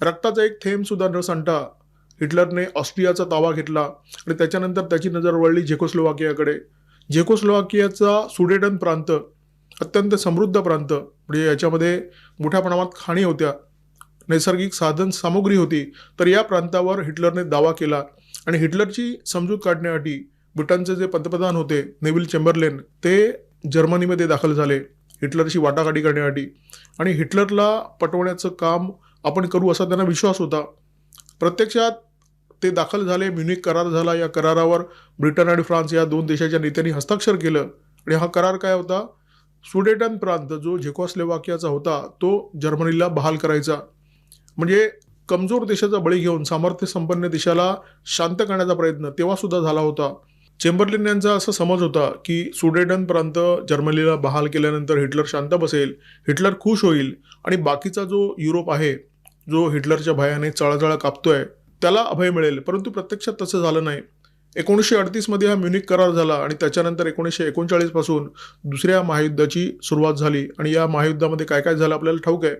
रक्ताचा एक थेंब सुद्धा न सांडता हिटलरने ऑस्ट्रियाचा ताबा घेतला आणि त्याच्यानंतर त्याची नजर वळली झेकोस्लोवाकियाकडे. झेकोस्लोवाकियाचा सुडेटन प्रांत अत्यंत समृद्ध प्रांत, म्हणजे याच्यामध्ये मोठ्या प्रमाणात खाणी होत्या, नैसर्गिक साधन सामुग्री होती. तर या प्रांतावर हिटलरने दावा केला आणि हिटलरची समजूत काढण्यासाठी ब्रिटनचे जे पंतप्रधान होते नेव्हिल चेंबरलेन, ते जर्मनीमध्ये दाखल झाले हिटलरशी वाटाघाटी करण्यासाठी. आणि हिटलरला पटवण्याचं काम आपण करू असा त्यांना विश्वास होता. प्रत्यक्षात ते दाखल झाले, म्युनिक करार झाला. या करारावर ब्रिटन आणि फ्रान्स या दोन देशाच्या नेत्यांनी हस्ताक्षर केलं. आणि हा करार काय होता? सुडेटन प्रांत जो झेकोस्लोवाकियाचा होता तो जर्मनीला बहाल करायचा. म्हणजे कमजोर देशाचा बळी घेऊन सामर्थ्य संपन्न देशाला शांत करण्याचा प्रयत्न तेव्हा सुद्धा झाला होता. चेंबरलेन यांचा असा समज होता की सुडेटन प्रांत जर्मनीला बहाल केल्यानंतर हिटलर शांत बसेल, हिटलर खुश होईल आणि बाकीचा जो युरोप आहे, जो हिटलरच्या भयाने चळाचळा कापतोय, त्याला अभय मिळेल. परंतु प्रत्यक्षात तसं झालं नाही. 1938 मध्ये हा म्युनिक करार झाला आणि त्याच्यानंतर 1939 पासून दुसऱ्या महायुद्धाची सुरुवात झाली. आणि या महायुद्धामध्ये काय काय झालं आपल्याला ठाऊक आहे.